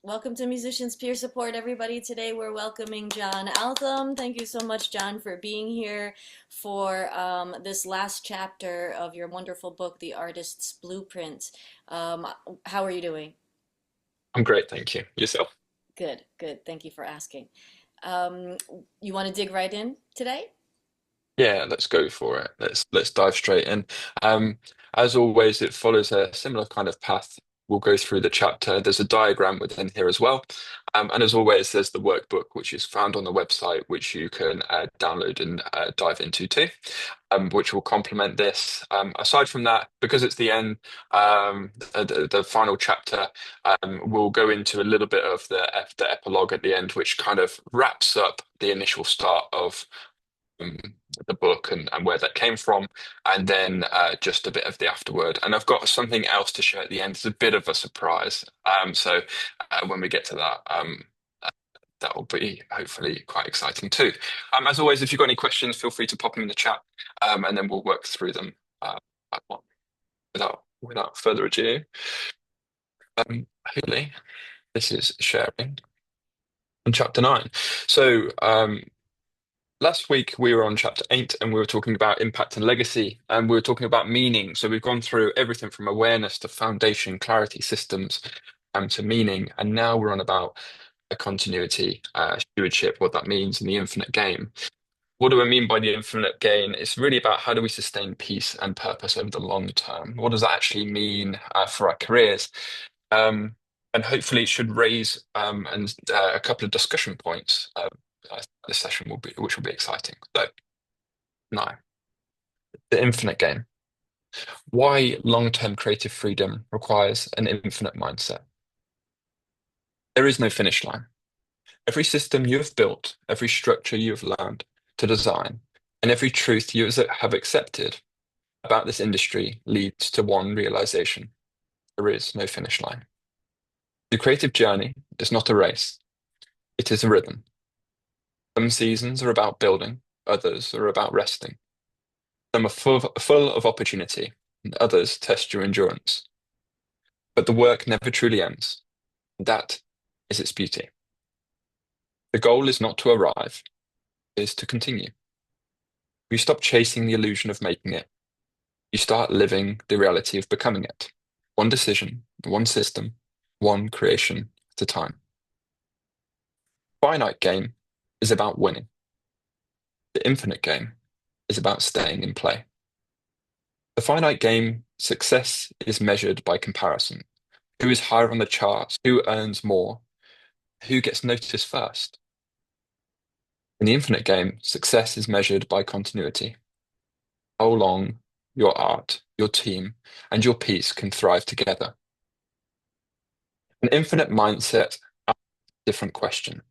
Welcome to Musicians Peer Support, everybody. Today we're welcoming Jon Altham. Thank you so much, Jon, for being here for this last chapter of your wonderful book, The Artist's Blueprint. Um, how are you doing? I'm great, thank you. Yourself? Good, good. Thank you for asking. Um, you want to dig right in today? Yeah, let's go for it. Let's dive straight in. Um, as always, it follows a similar kind of path. We'll go through the chapter. There's a diagram within here as well. And as always, there's the workbook, which is found on the website, which you can download and dive into too, which will complement this. Aside from that, because it's the end, the final chapter, we'll go into a little bit of the epilogue at the end, which kind of wraps up the initial start of um, the book and where that came from, and then just a bit of the afterword. And I've got something else to share at the end. It's a bit of a surprise. So when we get to that, that will be hopefully quite exciting too. As always, if you've got any questions, feel free to pop them in the chat, and then we'll work through them at one. Without further ado, hopefully this is sharing on chapter 9. So last week we were on chapter 8 and we were talking about impact and legacy, and we were talking about meaning. So we've gone through everything from awareness to foundation, clarity, systems, to meaning. And now we're on about a continuity, stewardship, what that means in the infinite game. What do I mean by the infinite gain? It's really about how do we sustain peace and purpose over the long term? What does that actually mean for our careers? Um, and hopefully it should raise a couple of discussion points this session will be, which will be exciting. So now, the infinite game. Why long-term creative freedom requires an infinite mindset. There is no finish line. Every system you have built, every structure you have learned to design, and every truth you have accepted about this industry leads to one realization. There is no finish line. The creative journey is not a race. It is a rhythm. Some seasons are about building, others are about resting. Some are full of opportunity, and others test your endurance. But the work never truly ends. That is its beauty. The goal is not to arrive, it is to continue. You stop chasing the illusion of making it. You start living the reality of becoming it. One decision, one system, one creation at a time. Finite game is about winning. The infinite game is about staying in play. The finite game, success is measured by comparison. Who is higher on the charts? Who earns more? Who gets noticed first? In the infinite game, success is measured by continuity. How long your art, your team, and your piece can thrive together. An infinite mindset asks a different question.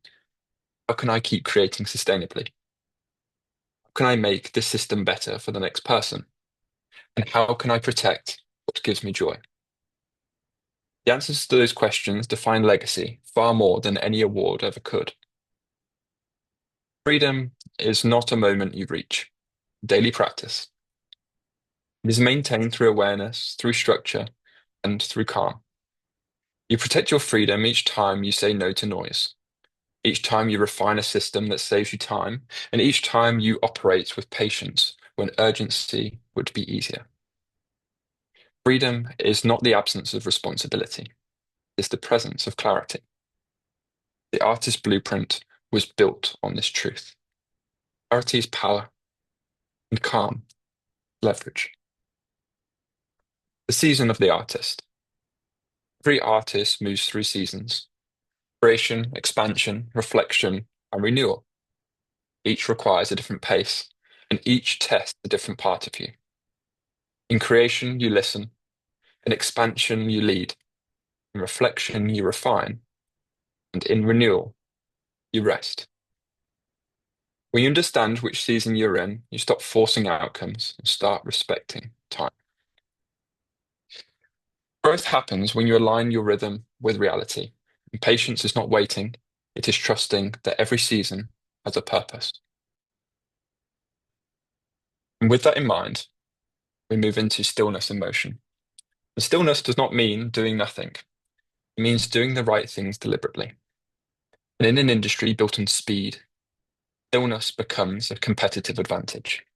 How can I keep creating sustainably? How can I make this system better for the next person? And how can I protect what gives me joy? The answers to those questions define legacy far more than any award ever could. Freedom is not a moment you reach. Daily practice. It is maintained through awareness, through structure, and through calm. You protect your freedom each time you say no to noise, each time you refine a system that saves you time, and each time you operate with patience when urgency would be easier. Freedom is not the absence of responsibility, it's the presence of clarity. The artist's blueprint was built on this truth. Clarity is power, and calm, leverage. The season of the artist. Every artist moves through seasons: creation, expansion, reflection, and renewal. Each requires a different pace, and each tests a different part of you. In creation, you listen. In expansion, you lead. In reflection, you refine. And in renewal, you rest. When you understand which season you're in, you stop forcing outcomes and start respecting time. Growth happens when you align your rhythm with reality. And patience is not waiting, it is trusting that every season has a purpose. And with that in mind, we move into stillness and motion. And stillness does not mean doing nothing. It means doing the right things deliberately. And in an industry built on speed, stillness becomes a competitive advantage.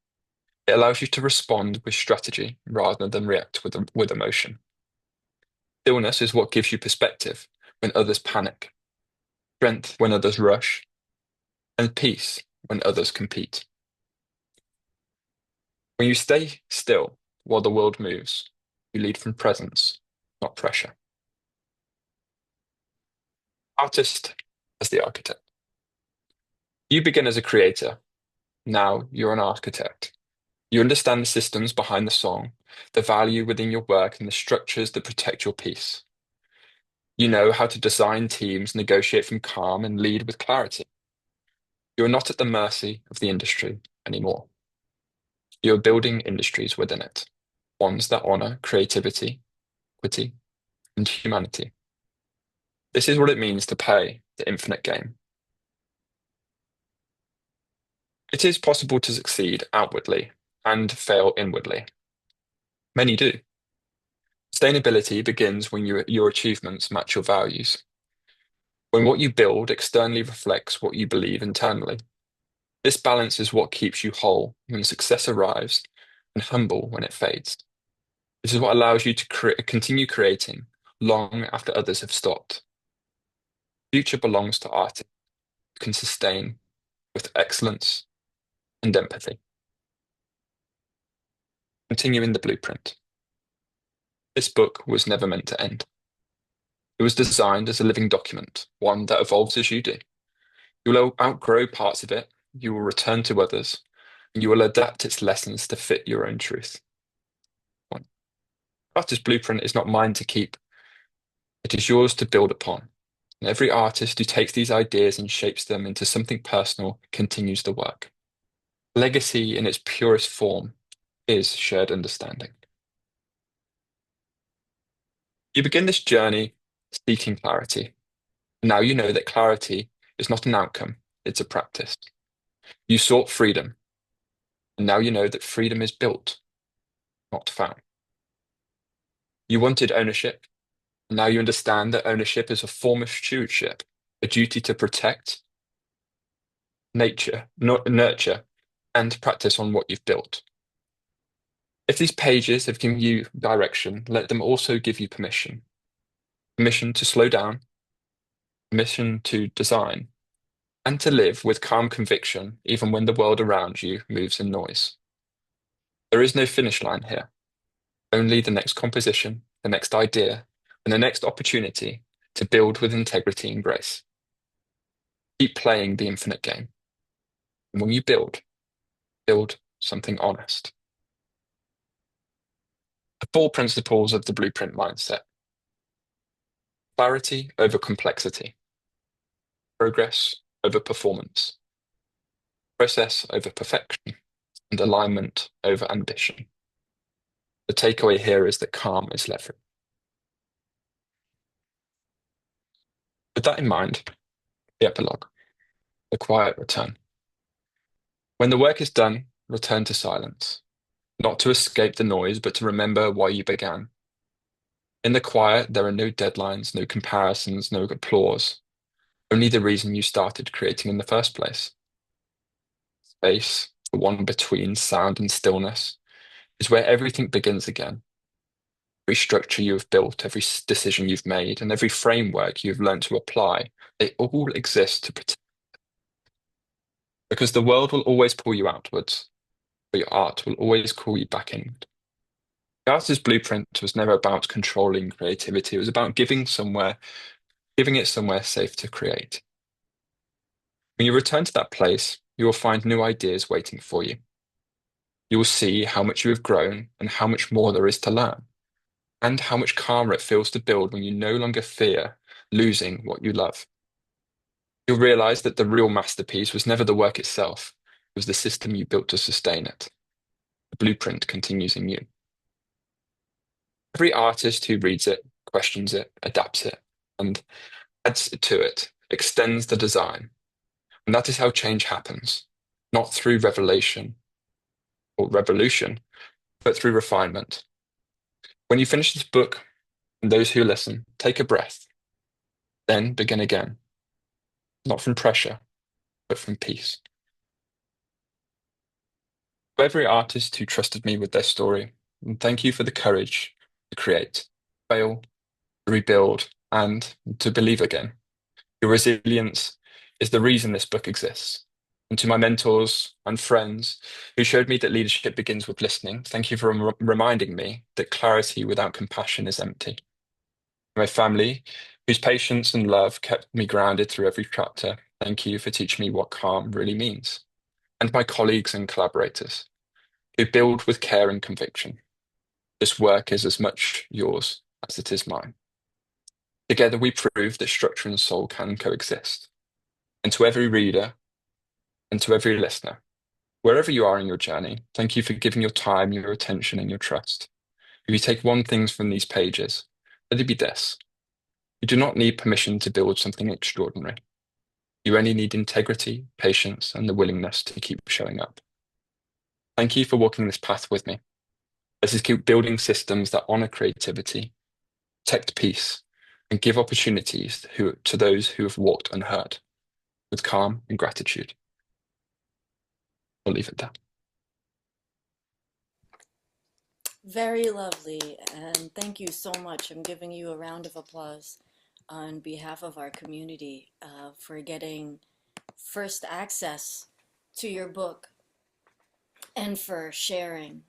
It allows you to respond with strategy rather than react with emotion. Stillness is what gives you perspective when others panic, strength when others rush, and peace when others compete. When you stay still while the world moves, you lead from presence, not pressure. Artist as the architect. You begin as a creator. Now you're an architect. You understand the systems behind the song, the value within your work, and the structures that protect your piece. You know how to design teams, negotiate from calm, and lead with clarity. You're not at the mercy of the industry anymore. You're building industries within it, ones that honor creativity, equity, and humanity. This is what it means to play the infinite game. It is possible to succeed outwardly and fail inwardly. Many do. Sustainability begins when your achievements match your values, when what you build externally reflects what you believe internally. This balance is what keeps you whole when success arrives and humble when it fades. This is what allows you to continue creating long after others have stopped. The future belongs to artists who can sustain with excellence and empathy. Continuing the blueprint. This book was never meant to end. It was designed as a living document, one that evolves as you do. You will outgrow parts of it, you will return to others, and you will adapt its lessons to fit your own truth. One. Artist blueprint is not mine to keep, it is yours to build upon. And every artist who takes these ideas and shapes them into something personal continues the work. Legacy in its purest form is shared understanding. You begin this journey seeking clarity. Now you know that clarity is not an outcome, it's a practice. You sought freedom, and now you know that freedom is built, not found. You wanted ownership, and now you understand that ownership is a form of stewardship, a duty to protect, nurture, and practice on what you've built. If these pages have given you direction, let them also give you permission. Permission to slow down, permission to design, and to live with calm conviction even when the world around you moves in noise. There is no finish line here, only the next composition, the next idea, and the next opportunity to build with integrity and grace. Keep playing the infinite game. And when you build something honest. The four principles of the blueprint mindset. Clarity over complexity. Progress over performance. Process over perfection. And alignment over ambition. The takeaway here is that calm is leverage. With that in mind, the epilogue, the quiet return. When the work is done, return to silence, not to escape the noise, but to remember why you began. In the quiet, there are no deadlines, no comparisons, no applause, only the reason you started creating in the first place. Space, the one between sound and stillness, is where everything begins again. Every structure you have built, every decision you've made, and every framework you've learned to apply, they all exist to protect. Because the world will always pull you outwards, but your art will always call you back in. The artist's blueprint was never about controlling creativity. It was about giving it somewhere safe to create. When you return to that place, you will find new ideas waiting for you. You will see how much you have grown and how much more there is to learn, and how much calmer it feels to build when you no longer fear losing what you love. You'll realize that the real masterpiece was never the work itself, it was the system you built to sustain it. The blueprint continues in you. Every artist who reads it, questions it, adapts it, and adds to it, extends the design. And that is how change happens, not through revelation or revolution, but through refinement. When you finish this book, and those who listen, take a breath. Then begin again, not from pressure, but from peace. To every artist who trusted me with their story, and thank you for the courage to create, fail, rebuild, and to believe again. Your resilience is the reason this book exists. And to my mentors and friends who showed me that leadership begins with listening, thank you for reminding me that clarity without compassion is empty. My family, whose patience and love kept me grounded through every chapter, thank you for teaching me what calm really means. And my colleagues and collaborators, who build with care and conviction. This work is as much yours as it is mine. Together we prove that structure and soul can coexist. And to every reader and to every listener, wherever you are in your journey, thank you for giving your time, your attention, and your trust. If you take one thing from these pages, let it be this. You do not need permission to build something extraordinary. You only need integrity, patience, and the willingness to keep showing up. Thank you for walking this path with me. Let's just keep building systems that honor creativity, protect peace, and give opportunities to those who have walked unheard, with calm and gratitude. I'll leave it there. Very lovely, and thank you so much. I'm giving you a round of applause on behalf of our community for getting first access to your book and for sharing.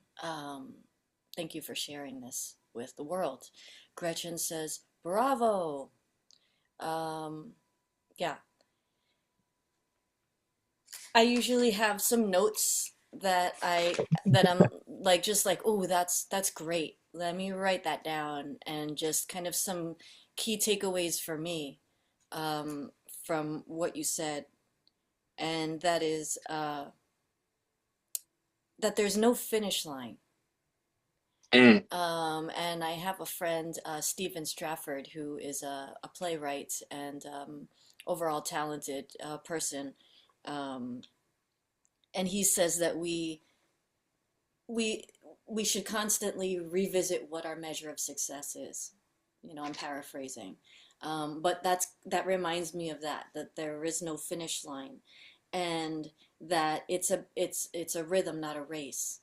Thank you for sharing this with the world. Gretchen says, bravo. Um, yeah, I usually have some notes that I'm like just like, oh, that's great. Let me write that down and just kind of some key takeaways for me um, from what you said, and that is that there's no finish line. Mm, And I have a friend, Stephen Strafford, who is a playwright and overall talented person. Um, and he says that we we should constantly revisit what our measure of success is. You know, I'm paraphrasing, but that reminds me of that there is no finish line, and that it's a rhythm, not a race.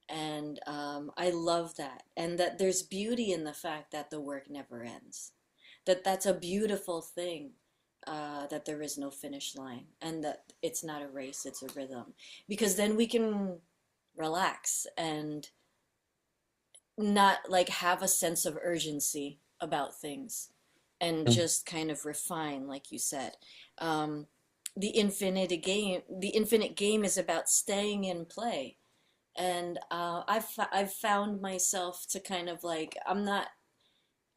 And I love that, and that there's beauty in the fact that the work never ends. That's a beautiful thing. That there is no finish line, and that it's not a race; it's a rhythm. Because then we can relax and not like have a sense of urgency about things and mm, just kind of refine, like you said. Um, the infinite game is about staying in play. And I've found myself to kind of like,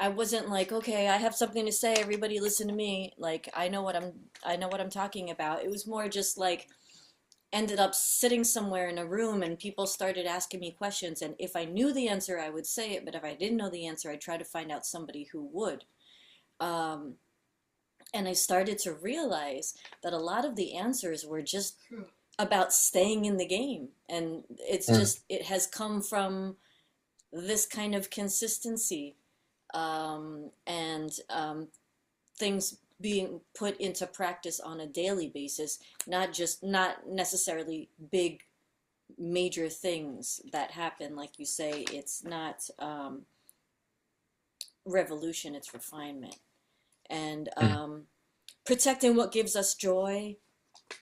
I wasn't like, okay, I have something to say, everybody listen to me. Like I know what I'm talking about. It was more just like ended up sitting somewhere in a room and people started asking me questions, and if I knew the answer I would say it, but if I didn't know the answer I'd try to find out somebody who would. um, and I started to realize that a lot of the answers were just about staying in the game, and it's mm, just it has come from this kind of consistency, and things being put into practice on a daily basis, not necessarily big major things that happen. Like you say, it's not revolution, it's refinement. And mm, protecting what gives us joy,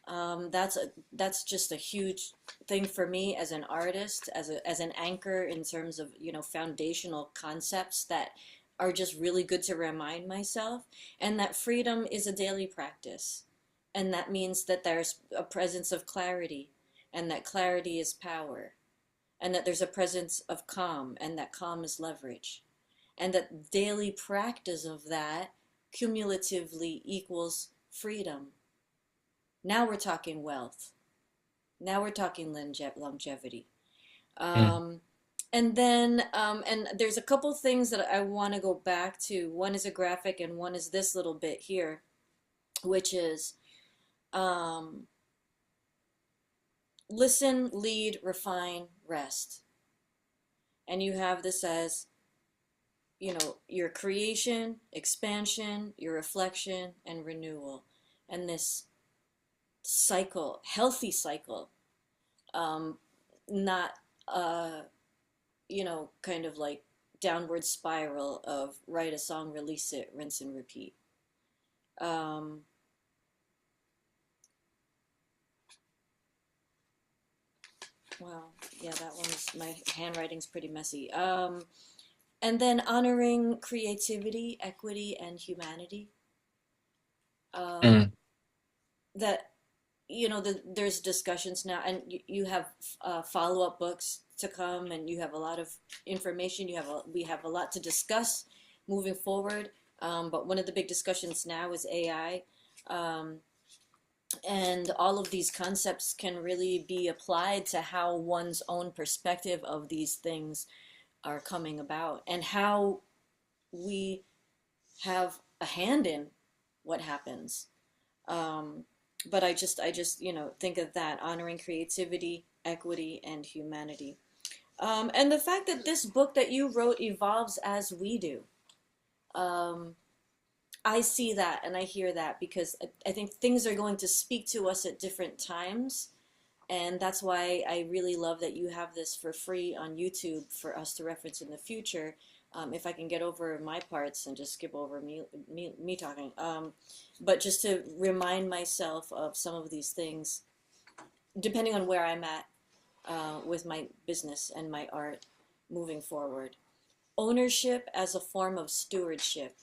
that's just a huge thing for me as an artist, as an anchor in terms of, you know, foundational concepts that are just really good to remind myself. And that freedom is a daily practice, and that means that there's a presence of clarity, and that clarity is power, and that there's a presence of calm, and that calm is leverage, and that daily practice of that cumulatively equals freedom. Now we're talking wealth. Now we're talking longevity. mm, Um, and there's a couple things that I want to go back to. One is a graphic, and one is this little bit here, which is um, listen, lead, refine, rest. And you have this as your creation, expansion, your reflection, and renewal. And this cycle, healthy cycle, um, not, uh, kind of like downward spiral of write a song, release it, rinse and repeat. Um, well, yeah, that one's, my handwriting's pretty messy. And then honoring creativity, equity, and humanity. Um, Mm. that there's discussions now, and you have follow-up books to come, and you have a lot of information. We have a lot to discuss moving forward. But one of the big discussions now is AI, um, and all of these concepts can really be applied to how one's own perspective of these things are coming about, and how we have a hand in what happens. Um, but I just, think of that, honoring creativity, equity, and humanity. And the fact that this book that you wrote evolves as we do. Um, I see that and I hear that because I think things are going to speak to us at different times. And that's why I really love that you have this for free on YouTube for us to reference in the future. If I can get over my parts and just skip over me talking. But just to remind myself of some of these things, depending on where I'm at with my business and my art moving forward. Ownership as a form of stewardship.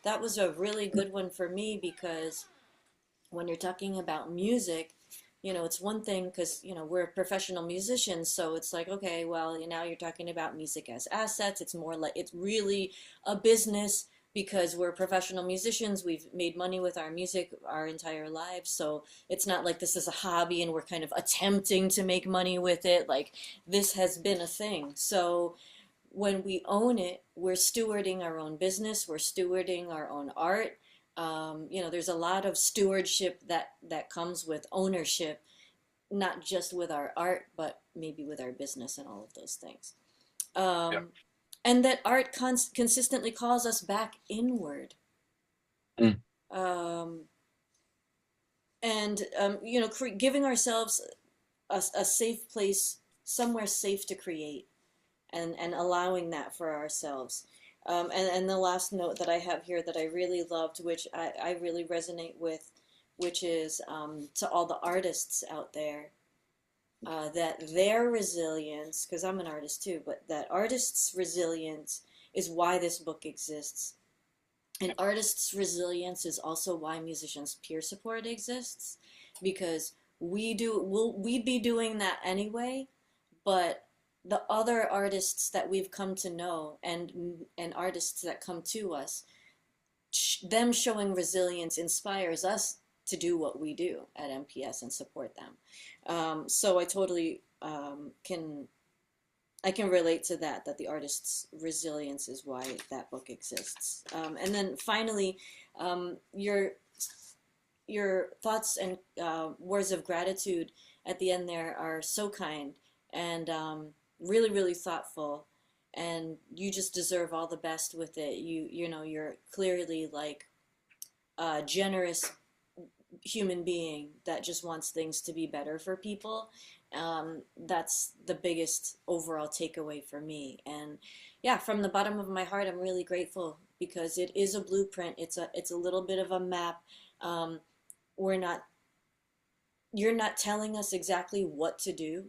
That was a really good one for me because when you're talking about music, it's one thing because, we're professional musicians. So it's like, okay, well, now you're talking about music as assets. It's more like it's really a business because we're professional musicians. We've made money with our music our entire lives. So it's not like this is a hobby and we're kind of attempting to make money with it. Like this has been a thing. So when we own it, we're stewarding our own business, we're stewarding our own art. There's a lot of stewardship that comes with ownership, not just with our art, but maybe with our business and all of those things. Yeah. Um, and that art consistently calls us back inward. Mm. Um, and giving ourselves a safe place, somewhere safe to create, and allowing that for ourselves. And the last note that I have here that I really loved, which I really resonate with, which is to all the artists out there, that their resilience, because I'm an artist too, but that artists' resilience is why this book exists. And artists' resilience is also why musicians' peer support exists, because we'd be doing that anyway, but the other artists that we've come to know, and artists that come to us, them showing resilience inspires us to do what we do at MPS and support them. So I totally I can relate to that the artist's resilience is why that book exists. And then finally, your thoughts and words of gratitude at the end there are so kind and really, really thoughtful. And you just deserve all the best with it. You're clearly like a generous human being that just wants things to be better for people. That's the biggest overall takeaway for me. And yeah, from the bottom of my heart, I'm really grateful because it is a blueprint. It's a little bit of a map. Um, we're not You're not telling us exactly what to do,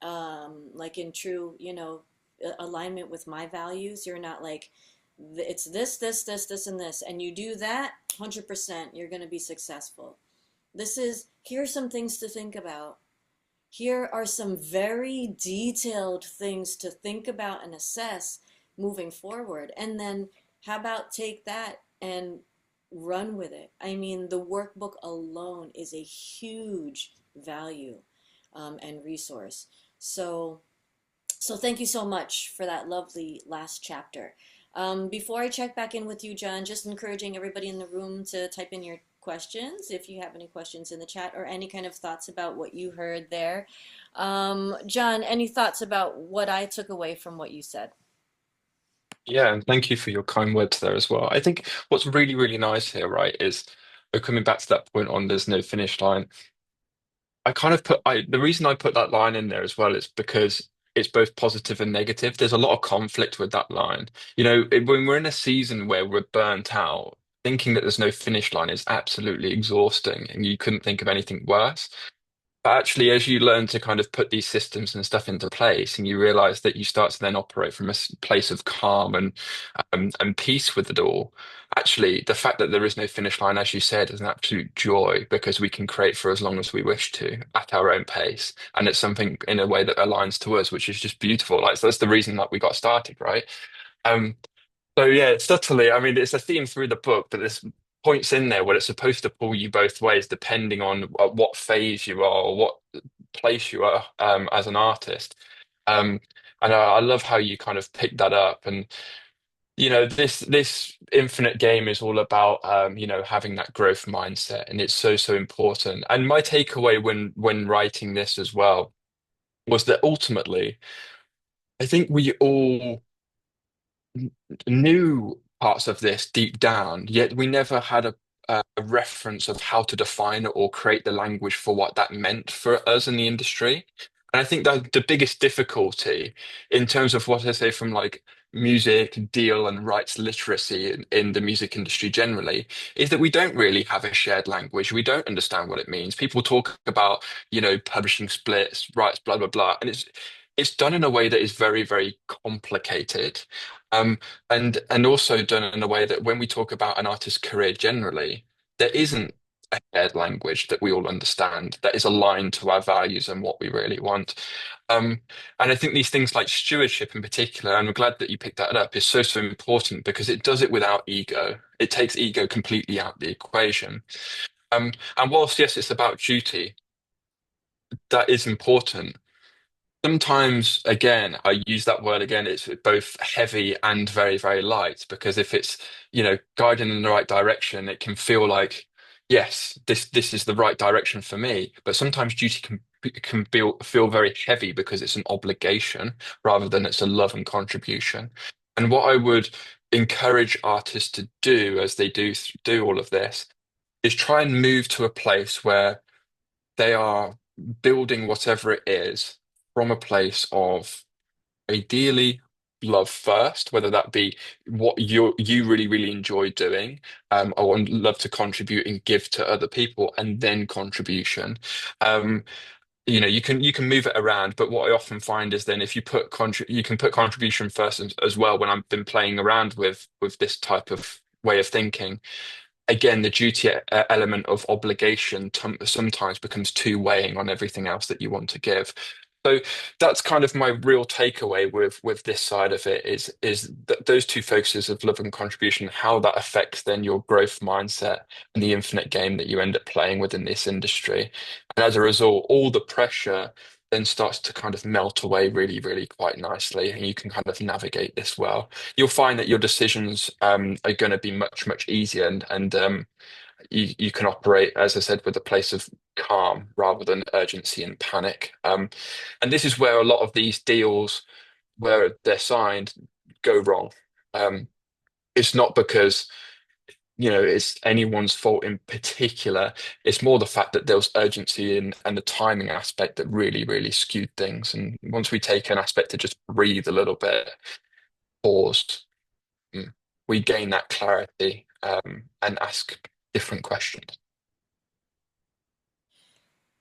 like in true, alignment with my values. You're not like, it's this, and this, and you do that, 100%, you're going to be successful. Here are some things to think about. Here are some very detailed things to think about and assess moving forward. And then how about take that and run with it? I mean, the workbook alone is a huge value and resource. So, so thank you so much for that lovely last chapter. Before I check back in with you, John, just encouraging everybody in the room to type in your questions if you have any questions in the chat or any kind of thoughts about what you heard there. John, any thoughts about what I took away from what you said? Yeah, and thank you for your kind words there as well. I think what's really, really nice here, right, is coming back to that point on there's no finish line. I kind of the reason I put that line in there as well is because it's both positive and negative. There's a lot of conflict with that line. When we're in a season where we're burnt out, thinking that there's no finish line is absolutely exhausting, and you couldn't think of anything worse. But actually, as you learn to kind of put these systems and stuff into place, and you realize that you start to then operate from a place of calm and peace with it all, actually, the fact that there is no finish line, as you said, is an absolute joy because we can create for as long as we wish to at our own pace, and it's something in a way that aligns to us, which is just beautiful. Like, so that's the reason that we got started, right? Um, so yeah, subtly, I mean, it's a theme through the book, but there's points in there where it's supposed to pull you both ways, depending on what phase you are or what place you are as an artist. Um, and I love how you kind of picked that up. And this infinite game is all about having that growth mindset, and it's so so important. And my takeaway when writing this as well was that ultimately, I think we all knew parts of this deep down, yet we never had a reference of how to define it or create the language for what that meant for us in the industry. And I think that the biggest difficulty in terms of what I say from like music, deal, and rights literacy in the music industry generally is that we don't really have a shared language. We don't understand what it means. People talk about, publishing splits, rights, blah, blah, blah. And it's done in a way that is very, very complicated. Um, and also done in a way that when we talk about an artist's career generally, there isn't a shared language that we all understand that is aligned to our values and what we really want. Um, and I think these things like stewardship in particular, and I'm glad that you picked that up, is so, so important because it does it without ego. It takes ego completely out of the equation. And whilst, yes, it's about duty, that is important. Sometimes, again, I use that word again, it's both heavy and very, very light because if it's, guiding in the right direction, it can feel like, yes, this is the right direction for me. But sometimes duty can feel very heavy because it's an obligation rather than it's a love and contribution. And what I would encourage artists to do as they do all of this is try and move to a place where they are building whatever it is from a place of ideally love first, whether that be what you really, really enjoy doing, or love to contribute and give to other people, and then contribution. Um, you can move it around, but what I often find is then if you can put contribution first as well when I've been playing around with this type of way of thinking again, the duty element of obligation sometimes becomes too weighing on everything else that you want to give. So that's kind of my real takeaway with this side of it is that those two focuses of love and contribution, how that affects then your growth mindset and the infinite game that you end up playing within this industry. And as a result, all the pressure then starts to kind of melt away really, really quite nicely, and you can kind of navigate this well. You'll find that your decisions are going to be much, much easier, and you can operate, as I said, with a place of calm rather than urgency and panic. And this is where a lot of these deals, where they're signed, go wrong. Um, it's not because it's anyone's fault in particular. It's more the fact that there was urgency and the timing aspect that really, really skewed things. And once we take an aspect to just breathe a little bit, pause, mm, we gain that clarity and ask different questions.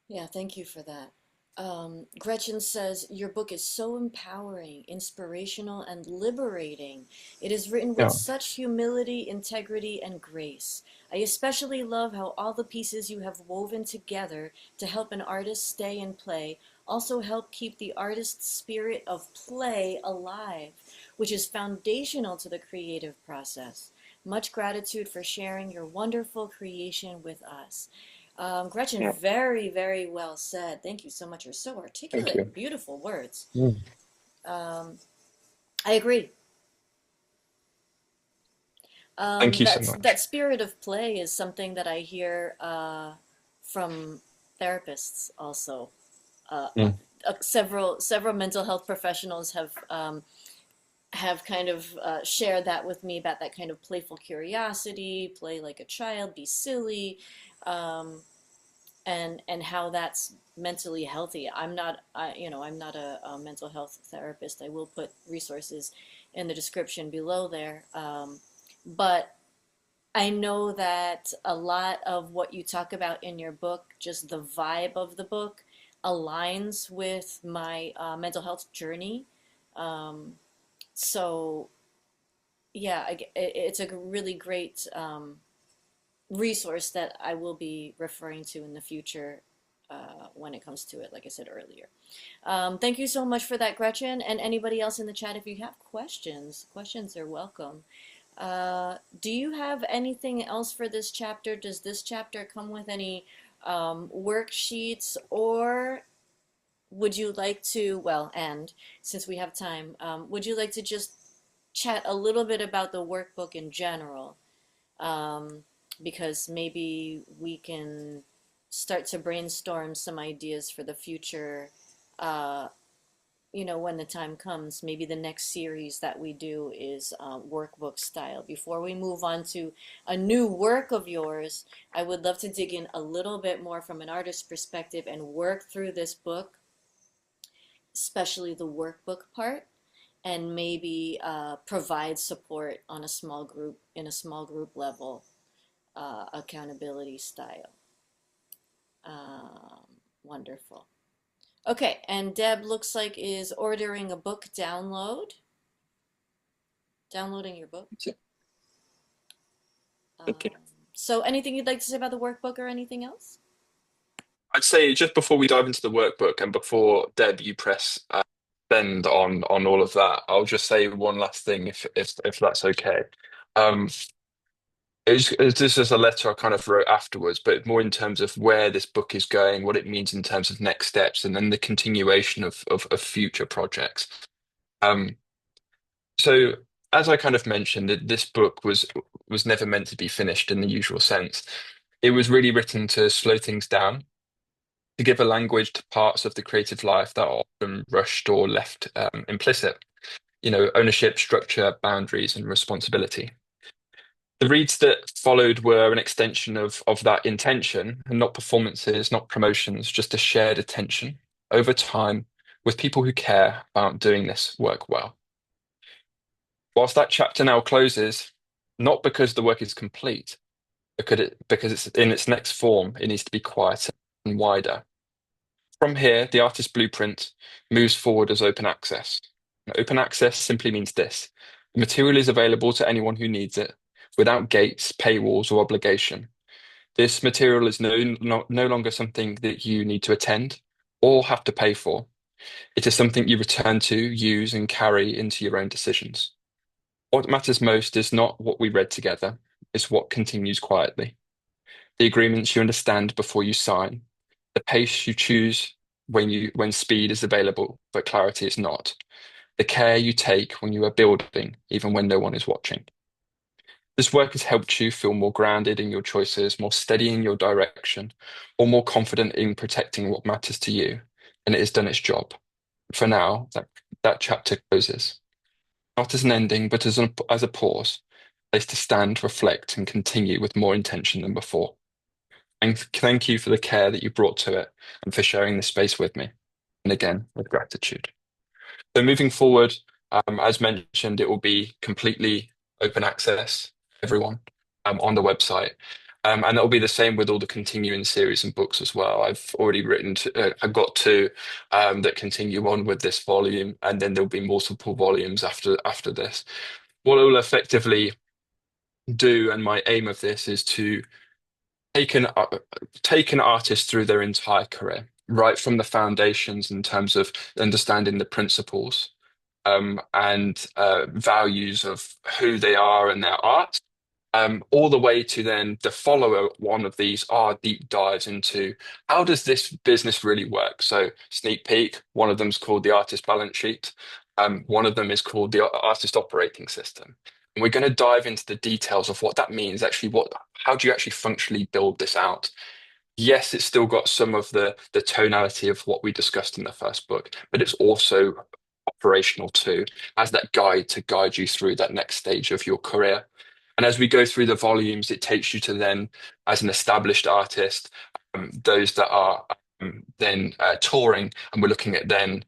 Yeah, thank you for that. Gretchen says, your book is so empowering, inspirational, and liberating. It is written with Yeah. such humility, integrity, and grace. I especially love how all the pieces you have woven together to help an artist stay and play also help keep the artist's spirit of play alive, which is foundational to the creative process. Much gratitude for sharing your wonderful creation with us. Gretchen, Yeah. very, very well said. Thank you so much. You're so Thank articulate. you. Beautiful words. Mm. Um, I agree. Thank you so That much. spirit of play is something that I hear from therapists also. Uh, Mm. several mental health professionals have have kind of shared that with me about that kind of playful curiosity, play like a child, be silly, um, and how that's mentally healthy. I'm not a mental health therapist. I will put resources in the description below there. But I know that a lot of what you talk about in your book, just the vibe of the book, aligns with my mental health journey. Um, so yeah, it's a really great resource that I will be referring to in the future when it comes to it, like I said earlier. Thank you so much for that, Gretchen. And anybody else in the chat, if you have questions, questions are welcome. Do you have anything else for this chapter? Does this chapter come with any worksheets, or would you like to, well, and since we have time, would you like to just chat a little bit about the workbook in general? Um, because maybe we can start to brainstorm some ideas for the future, uh, when the time comes. Maybe the next series that we do is workbook style. Before we move on to a new work of yours, I would love to dig in a little bit more from an artist's perspective and work through this book, especially the workbook part, and maybe provide support on a small group, in a small group level, accountability style. Um, Wonderful. Okay, and Deb looks like is ordering a book downloading your book. Okay. So anything you'd like to say about the workbook or anything else? I'd say just before we dive into the workbook and before Deb, you press send on all of that, I'll just say one last thing if that's okay. Um, this is a letter I kind of wrote afterwards, but more in terms of where this book is going, what it means in terms of next steps, and then the continuation of future projects. Um, so as I kind of mentioned, this book was never meant to be finished in the usual sense. It was really written to slow things down, to give a language to parts of the creative life that are often rushed or left implicit. Ownership, structure, boundaries, and responsibility. The reads that followed were an extension of that intention, and not performances, not promotions, just a shared attention over time with people who care about doing this work well. Whilst that chapter now closes, not because the work is complete, because it's in its next form, it needs to be quieter and wider. From here, the artist blueprint moves forward as open access. And open access simply means this: the material is available to anyone who needs it, without gates, paywalls, or obligation. This material is no longer something that you need to attend or have to pay for. It is something you return to, use, and carry into your own decisions. What matters most is not what we read together, it's what continues quietly. The agreements you understand before you sign, the pace you choose when speed is available but clarity is not, the care you take when you are building, even when no one is watching. This work has helped you feel more grounded in your choices, more steady in your direction, or more confident in protecting what matters to you, and it has done its job. For now, that chapter closes, not as an ending, but as a pause, place to stand, reflect, and continue with more intention than before. And thank you for the care that you brought to it and for sharing this space with me. And again, with gratitude. So moving forward, as mentioned, it will be completely open access, everyone, on the website. And it'll be the same with all the continuing series and books as well. I've already I've got two that continue on with this volume, and then there'll be multiple volumes after this. What it will effectively do, and my aim of this is to take an uh, take an artist through their entire career, right from the foundations in terms of understanding the principles and values of who they are and their art, all the way to then the follower one of these are deep dives into how does this business really work? So sneak peek, one of them's called the artist balance sheet. One of them is called the artist operating system. And we're going to dive into the details of what that means. Actually, how do you actually functionally build this out? Yes, it's still got some of the tonality of what we discussed in the first book, but it's also operational too, as that guide to guide you through that next stage of your career. And as we go through the volumes, it takes you to then, as an established artist, those that are then touring, and we're looking at then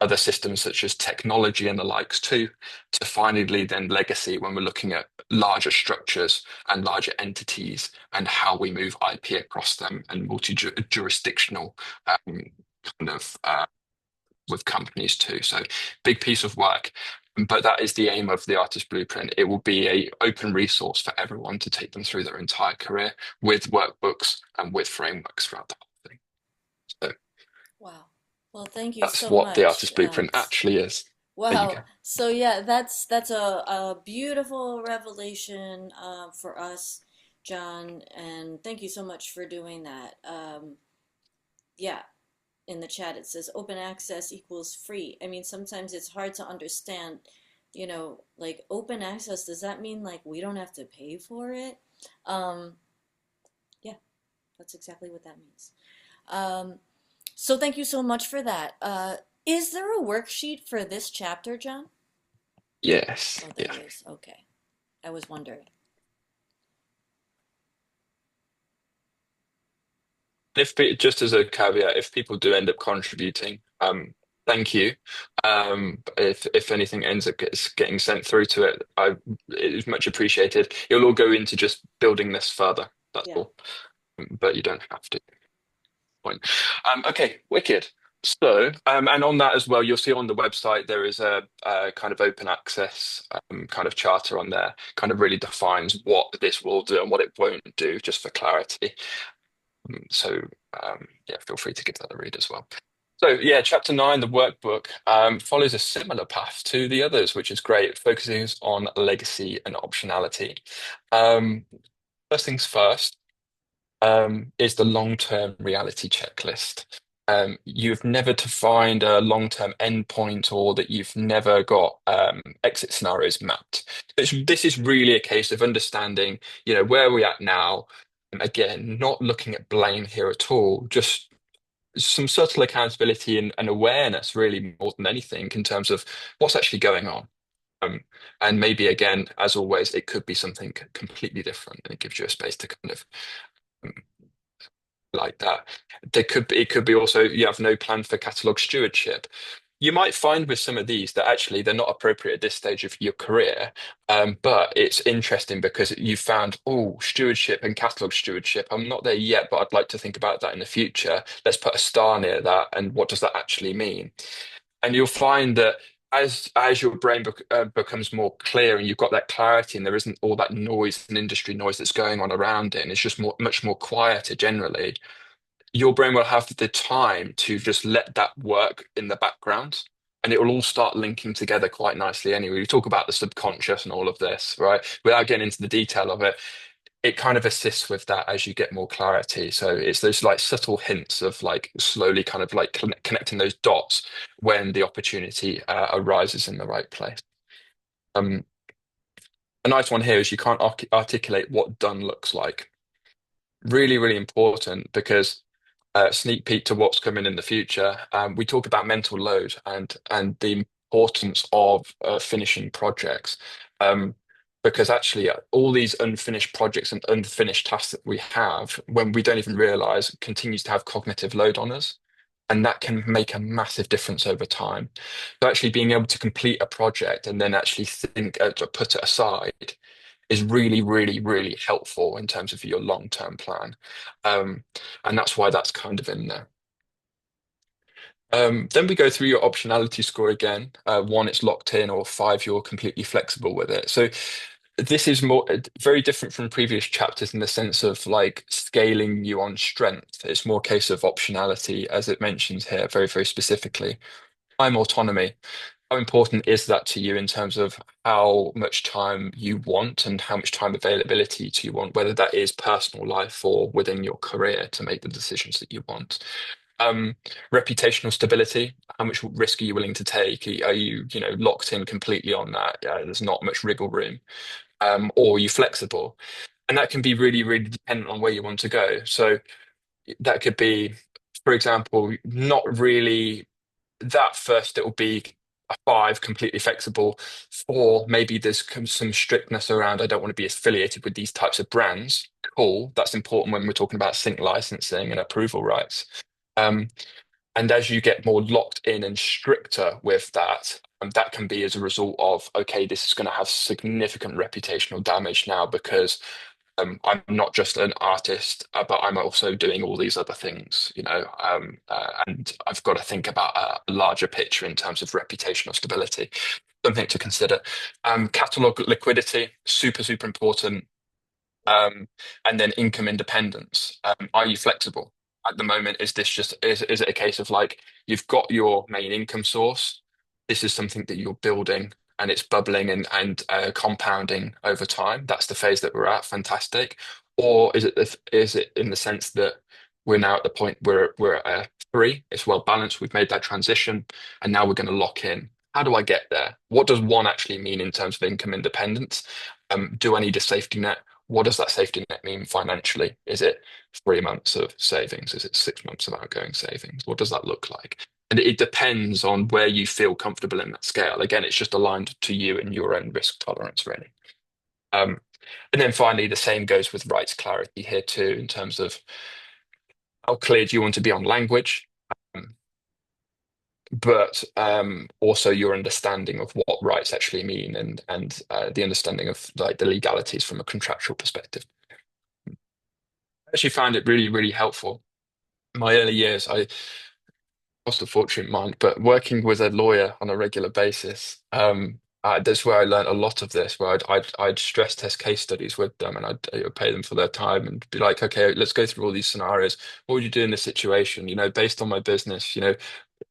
other systems such as technology and the likes too, to finally then legacy when we're looking at larger structures and larger entities and how we move IP across them and multi-jurisdictional kind of with companies too. So big piece of work. But that is the aim of the Artist Blueprint. It will be a open resource for everyone to take them through their entire career with workbooks and with frameworks throughout the whole thing. So Wow. Well, thank you that's so what the much. Artist Blueprint actually is. There you go. Wow. So yeah, that's a beautiful revelation for us, John, and thank you so much for doing that. Yeah, in the chat it says open access equals free. I mean, sometimes it's hard to understand, like open access, does that mean like we don't have to pay for it? Um, yeah, that's exactly what that means. Um, so thank you so much for that. Is there a worksheet for this chapter, John? Yes. Oh, there Yeah. is. Okay. I was wondering. Just as a caveat, if people do end up contributing, thank you. If anything ends up getting sent through to it, it is much appreciated. It'll all go into just building this further. That's Yeah. all. But you don't have to. Point. Okay, wicked. So, and on that as well, you'll see on the website there is a kind of open access kind of charter on there, kind of really defines what this will do and what it won't do, just for clarity. So, yeah, feel free to give that a read as well. So, yeah, chapter 9, the workbook, follows a similar path to the others, which is great. It focuses on legacy and optionality. Um, First things first, is the long-term reality checklist. You've never defined a long-term endpoint or that you've never got exit scenarios mapped. This is really a case of understanding, where we're at now. Again, not looking at blame here at all, just some subtle accountability and awareness, really, more than anything, in terms of what's actually going on. Um, and maybe, again, as always, it could be something completely different, and it gives you a space to kind of um, like that. It could be also you have no plan for catalog stewardship. You might find with some of these that actually they're not appropriate at this stage of your career, but it's interesting because you found, oh, stewardship and catalog stewardship. I'm not there yet, but I'd like to think about that in the future. Let's put a star near that, and what does that actually mean? And you'll find that as your brain becomes more clear and you've got that clarity and there isn't all that noise and industry noise that's going on around it, and it's just much more quieter generally, your brain will have the time to just let that work in the background, and it will all start linking together quite nicely anyway. We talk about the subconscious and all of this, right? Without getting into the detail of it, it kind of assists with that as you get more clarity. So it's those like subtle hints of like slowly kind of like connecting those dots when the opportunity arises in the right place. Um, a nice one here is you can't articulate what done looks like. Really, really important because sneak peek to what's coming in the future. We talk about mental load and the importance of finishing projects. Because actually, all these unfinished projects and unfinished tasks that we have, when we don't even realize, continues to have cognitive load on us. And that can make a massive difference over time. So actually being able to complete a project and then actually think to put it aside is really, really, really helpful in terms of your long-term plan. Um, and that's why that's kind of in there. Then we go through your optionality score again. One, it's locked in, or five, you're completely flexible with it. So this is more very different from previous chapters in the sense of like scaling you on strength. It's more a case of optionality, as it mentions here, very, very specifically. Time autonomy. How important is that to you in terms of how much time you want and how much time availability do you want, whether that is personal life or within your career to make the decisions that you want? Um, Reputational stability. How much risk are you willing to take? Are you, locked in completely on that? There's not much wriggle room. Or are you flexible? And that can be really, really dependent on where you want to go. So that could be, for example, not really that first. It will be A five, completely flexible. Four, maybe there's some strictness around I don't want to be affiliated with these types of brands. Cool. That's important when we're talking about sync licensing and approval rights. Um, and as you get more locked in and stricter with that, that can be as a result of, okay, this is going to have significant reputational damage now because I'm not just an artist, but I'm also doing all these other things, and I've got to think about a larger picture in terms of reputational stability. Something to consider. Catalog liquidity, super, super important. And then income independence. Are you flexible? At the moment, is it a case of like you've got your main income source? This is something that you're building and it's bubbling and compounding over time. That's the phase that we're at. Fantastic. Or is it in the sense that we're now at the point where we're at a three? It's well balanced. We've made that transition, and now we're going to lock in. How do I get there? What does one actually mean in terms of income independence? Do I need a safety net? What does that safety net mean financially? Is it 3 months of savings? Is it 6 months of outgoing savings? What does that look like? And it depends on where you feel comfortable in that scale. Again, it's just aligned to you and your own risk tolerance, really. Um, and then finally, the same goes with rights clarity here too, in terms of how clear do you want to be on language, um, but also your understanding of what rights actually mean and the understanding of like the legalities from a contractual perspective. I actually found it really, really helpful. In my early years, I cost a fortune, mind, but working with a lawyer on a regular basis, that's where I learned a lot of this. Where I'd stress test case studies with them, and I'd pay them for their time, and be like, okay, let's go through all these scenarios. What would you do in this situation? Based on my business,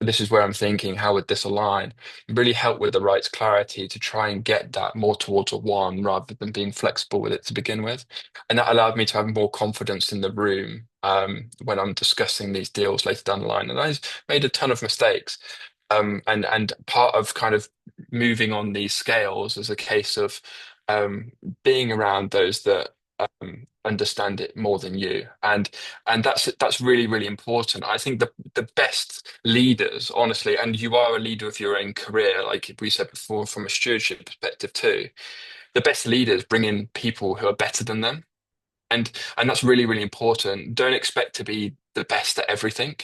this is where I'm thinking, how would this align? Really help with the rights clarity to try and get that more towards a one rather than being flexible with it to begin with. And that allowed me to have more confidence in the room when I'm discussing these deals later down the line. And I made a ton of mistakes. And part of kind of moving on these scales is a case of being around those that understand it more than you, and that's really, really important. I think the best leaders, honestly, and you are a leader of your own career, like we said before, from a stewardship perspective too. The best leaders bring in people who are better than them, and that's really, really important. Don't expect to be the best at everything.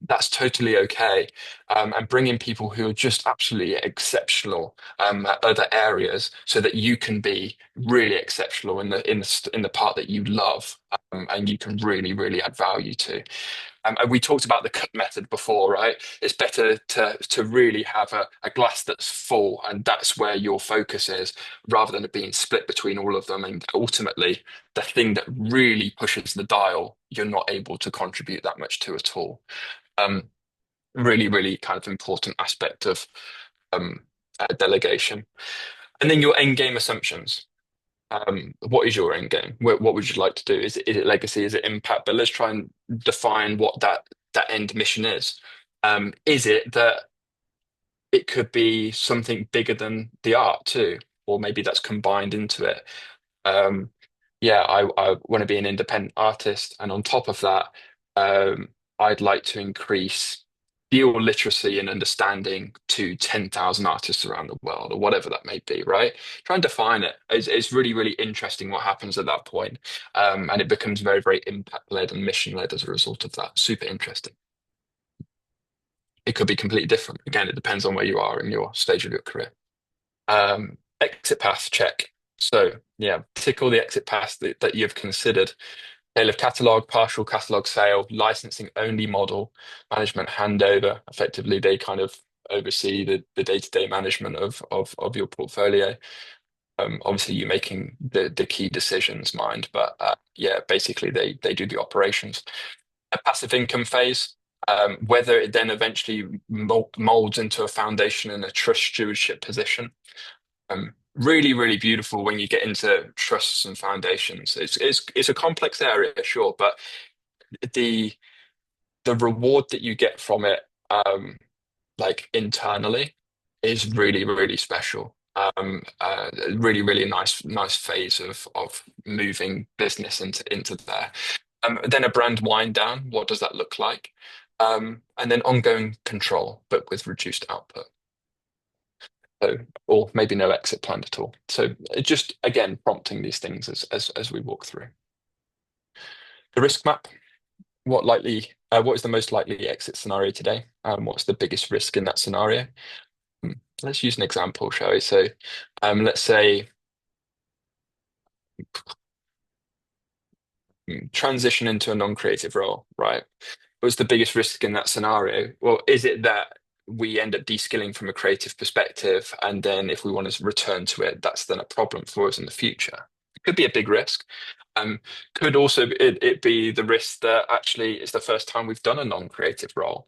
That's totally okay. And bring in people who are just absolutely exceptional at other areas, so that you can be really exceptional in the part that you love, and you can really, really add value to. And we talked about the cut method before, right? It's better to really have a glass that's full, and that's where your focus is, rather than it being split between all of them. And ultimately, the thing that really pushes the dial, you're not able to contribute that much to at all. Um, Really, really kind of important aspect of um, delegation. And then your end game assumptions. What is your end game? What would you like to do? Is it legacy? Is it impact? But let's try and define what that end mission is. Is it that it could be something bigger than the art too, or maybe that's combined into it? Um, yeah, I want to be an independent artist, and on top of that, um, I'd like to increase deal literacy and understanding to 10,000 artists around the world, or whatever that may be, right? Try and define it. It's really, really interesting what happens at that point. And it becomes very, very impact-led and mission-led as a result of that. Super interesting. It could be completely different. Again, it depends on where you are in your stage of your career. Exit path check. So yeah, tick all the exit paths that you've considered. Sale of catalog, partial catalog sale, licensing only model, management handover. Effectively, they kind of oversee the day-to-day management of your portfolio. Obviously, you're making the key decisions, mind, but yeah, basically they do the operations. A passive income phase. Whether it then eventually molds into a foundation and a trust stewardship position. Really, really beautiful when you get into trusts and foundations. It's a complex area, sure, but the the reward that you get from it, like internally, is really, really special. Really, really nice phase of moving business into there. Then a brand wind down. What does that look like? And then ongoing control, but with reduced output. So, or maybe no exit plan at all. So just again prompting these things as we walk through. The risk map. What is the most likely exit scenario today? What's the biggest risk in that scenario? Hmm, Let's use an example, shall we? So, let's say transition into a non-creative role, right? What's the biggest risk in that scenario? Well, is it that we end up de-skilling from a creative perspective, and then if we want to return to it, that's then a problem for us in the future? It could be a big risk. Could also it be the risk that actually it's the first time we've done a non-creative role.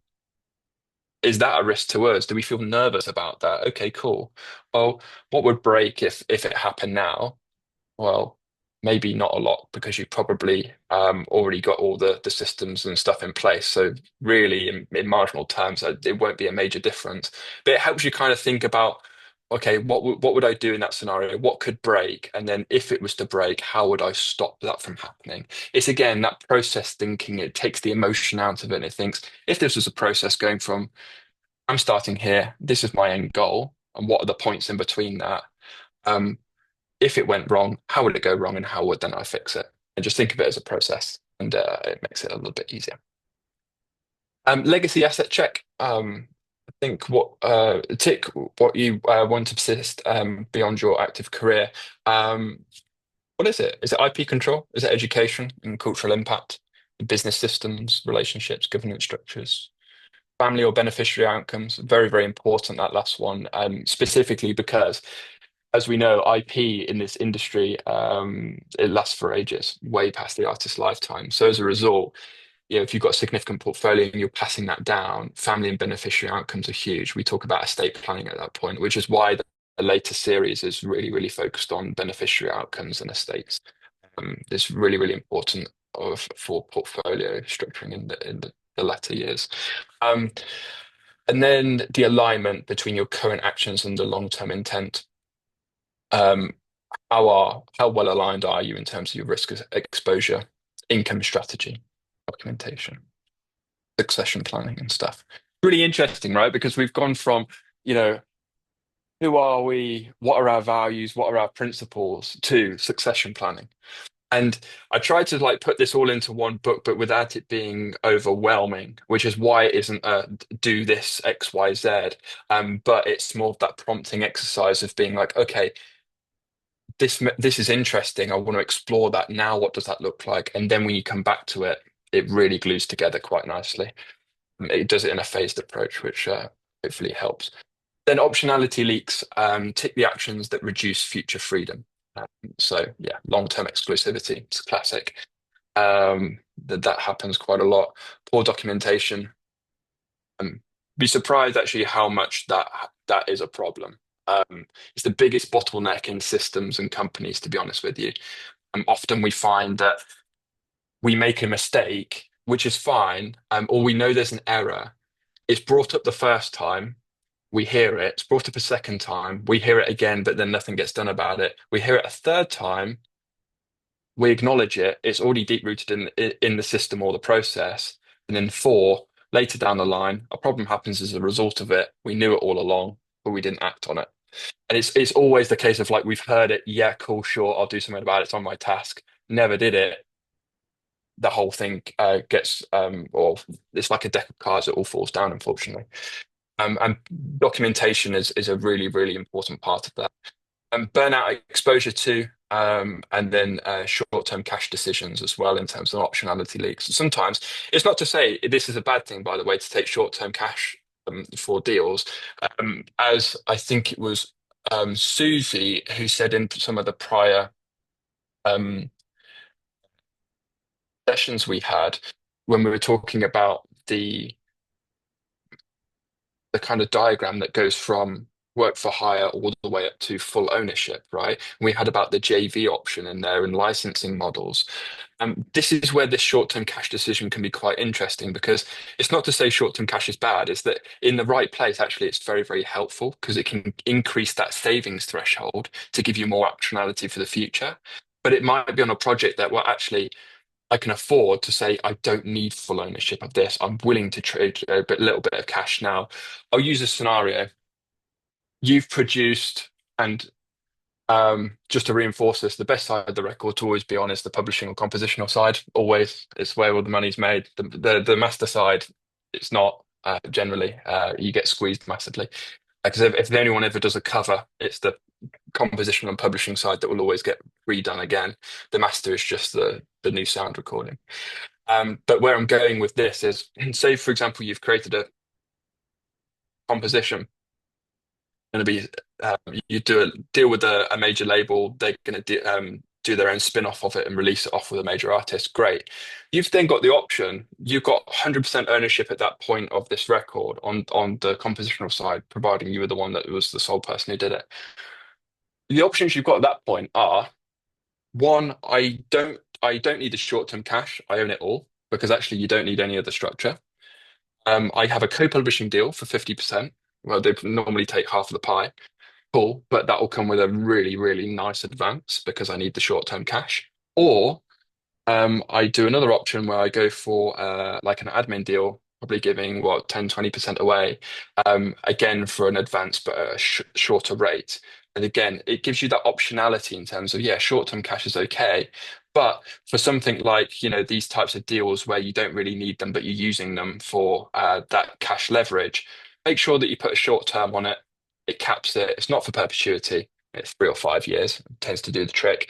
Is that a risk to us? Do we feel nervous about that? Okay, cool. Well, what would break if it happened now? Well, maybe not a lot because you've probably already got all the systems and stuff in place. So really, in marginal terms, it won't be a major difference. But it helps you kind of think about, okay, what would I do in that scenario? What could break? And then if it was to break, how would I stop that from happening? It's again that process thinking. It takes the emotion out of it. And it thinks if this was a process going from I'm starting here, this is my end goal, and what are the points in between that? Um, if it went wrong, how would it go wrong and how would then I fix it? And just think of it as a process and it makes it a little bit easier. Legacy asset check. I think what tick what you want to persist beyond your active career. What is it? Is it IP control? Is it education and cultural impact? Business systems, relationships, governance structures, family or beneficiary outcomes? Very, very important, that last one, specifically because as we know, IP in this industry, it lasts for ages, way past the artist's lifetime. So as a result, if you've got a significant portfolio and you're passing that down, family and beneficiary outcomes are huge. We talk about estate planning at that point, which is why the later series is really, really focused on beneficiary outcomes and estates. It's really, really important for portfolio structuring the latter years. Um, and then the alignment between your current actions and the long-term intent. Um, how well aligned are you in terms of your risk exposure, income strategy, documentation, succession planning, and stuff? Really interesting, right? Because we've gone from, you know, who are we? What are our values? What are our principles? To succession planning. And I tried to like put this all into one book, but without it being overwhelming, which is why it isn't a do this X, Y, Z. But it's more of that prompting exercise of being like, okay, this is interesting. I want to explore that now. What does that look like? And then when you come back to it, it really glues together quite nicely. It does it in a phased approach, which hopefully helps. Then optionality leaks tick the actions that reduce future freedom. So yeah, long-term exclusivity. It's classic. That happens quite a lot. Poor documentation. Be surprised actually how much that is a problem. It's the biggest bottleneck in systems and companies, to be honest with you. Often we find that we make a mistake, which is fine, or we know there's an error. It's brought up the first time, we hear it. It's brought up a second time, we hear it again, but then nothing gets done about it. We hear it a third time, we acknowledge it. It's already deep rooted in the system or the process. And then four, later down the line, a problem happens as a result of it. We knew it all along, but we didn't act on it. And it's always the case of like we've heard it, yeah, cool, sure, I'll do something about it. It's on my task. Never did it. The whole thing gets or it's like a deck of cards that all falls down, unfortunately. And documentation is a really, really important part of that. Burnout exposure to, and then short-term cash decisions as well in terms of optionality leaks. Sometimes it's not to say this is a bad thing, by the way, to take short-term cash for deals. As I think it was Susie who said in some of the prior um, sessions we had when we were talking about the kind of diagram that goes from work for hire all the way up to full ownership, right? We had about the JV option in there and licensing models. This is where this short-term cash decision can be quite interesting because it's not to say short-term cash is bad, it's that in the right place, actually, it's very, very helpful because it can increase that savings threshold to give you more optionality for the future. But it might be on a project that, well, actually, I can afford to say I don't need full ownership of this. I'm willing to trade a little bit of cash now. I'll use a scenario. you've produced, and just to reinforce this, the best side of the record to always be on is the publishing or compositional side. Always, it's where all the money's made. The master side, it's not generally. You get squeezed massively. Because if anyone ever does a cover, it's the composition and publishing side that will always get redone again. The master is just the new sound recording. But where I'm going with this is, say for example, you've created a composition going to be you do a deal with a major label. They're going to do their own spin-off of it and release it off with a major artist. Great. You've then got the option. You've got 100% ownership at that point of this record on the compositional side, providing you were the one that was the sole person who did it. The options you've got at that point are one, I don't need the short-term cash. I own it all because actually you don't need any of the structure. I have a co-publishing deal for 50%. Well, they normally take half of the pie. Cool, but that will come with a really, really nice advance because I need the short-term cash. Or I do another option where I go for like an admin deal, probably giving what 10-20% away, again for an advance but a shorter rate. And again, it gives you that optionality in terms of, yeah, short-term cash is okay. But for something like, these types of deals where you don't really need them, but you're using them for that cash leverage, make sure that you put a short term on it. It caps it. It's not for perpetuity. It's 3 or 5 years. It tends to do the trick.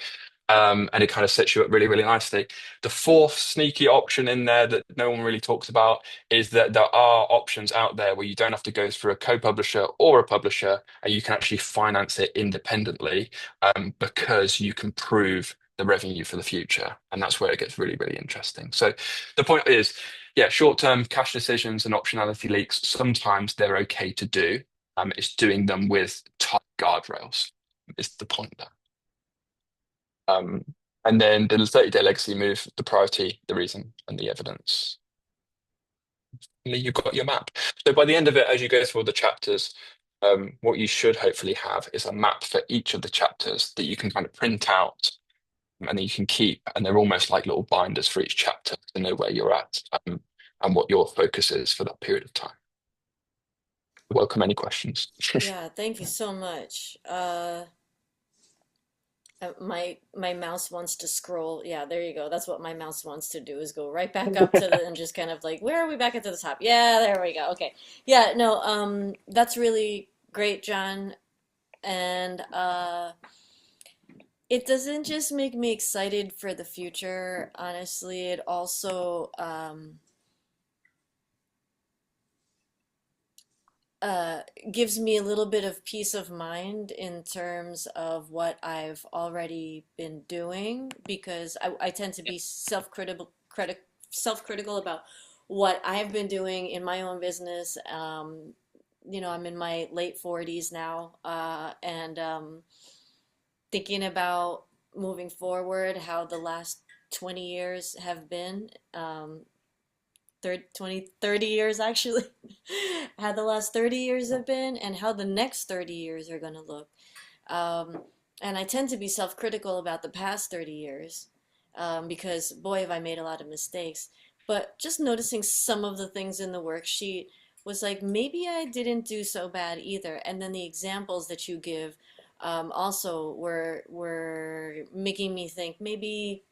And it kind of sets you up really, really nicely. The fourth sneaky option in there that no one really talks about is that there are options out there where you don't have to go through a co-publisher or a publisher, and you can actually finance it independently, because you can prove the revenue for the future. And that's where it gets really, really interesting. So the point is, yeah, short-term cash decisions and optionality leaks, sometimes they're okay to do. It's doing them with tight guardrails is the point there. Um, and then the 30-day legacy move, the priority, the reason, and the evidence. And then you've got your map. So by the end of it, as you go through all the chapters, what you should hopefully have is a map for each of the chapters that you can kind of print out and then you can keep. And they're almost like little binders for each chapter to know where you're at, and what your focus is for that period of time. Welcome any questions. Yeah, thank you so much. My mouse wants to scroll. Yeah, there you go. That's what my mouse wants to do is go right back up to the and just kind of like, where are we back at the top? Yeah, there we go. Okay. Yeah, no, that's really great, John. And it doesn't just make me excited for the future, honestly, it also uh, gives me a little bit of peace of mind in terms of what I've already been doing because I tend to be self-critical about what I've been doing in my own business. I'm in my late 40s now, and thinking about moving forward, how the last 20 years have been. 30 years actually, how the last 30 years have been and how the next 30 years are going to look. Um, and I tend to be self-critical about the past 30 years, because boy, have I made a lot of mistakes. But just noticing some of the things in the worksheet was like, maybe I didn't do so bad either. And then the examples that you give, also were making me think maybe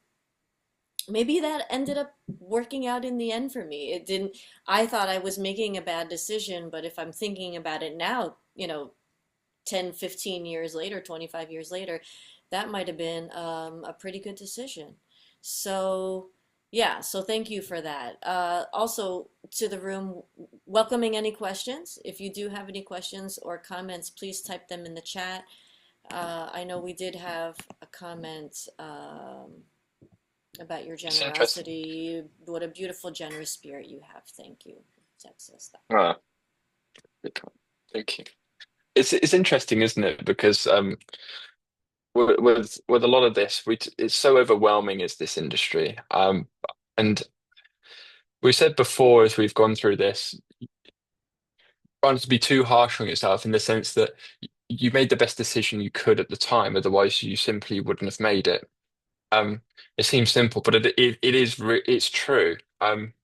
that ended up working out in the end for me. It didn't, I thought I was making a bad decision, but if I'm thinking about it now, 10, 15 years later, 25 years later, that might have been a pretty good decision. So, yeah, so thank you for that. Also, to the room, welcoming any questions. If you do have any questions or comments, please type them in the chat. I know we did have a comment. About your It's interesting. generosity. What a beautiful, generous spirit you have. Thank you. Texas. Ah, good point. Thank you. It's interesting, isn't it? Because with a lot of this, it's so overwhelming is this industry. And we said before as we've gone through this, trying to be too harsh on yourself in the sense that you made the best decision you could at the time, otherwise you simply wouldn't have made it. It seems simple, but it's true.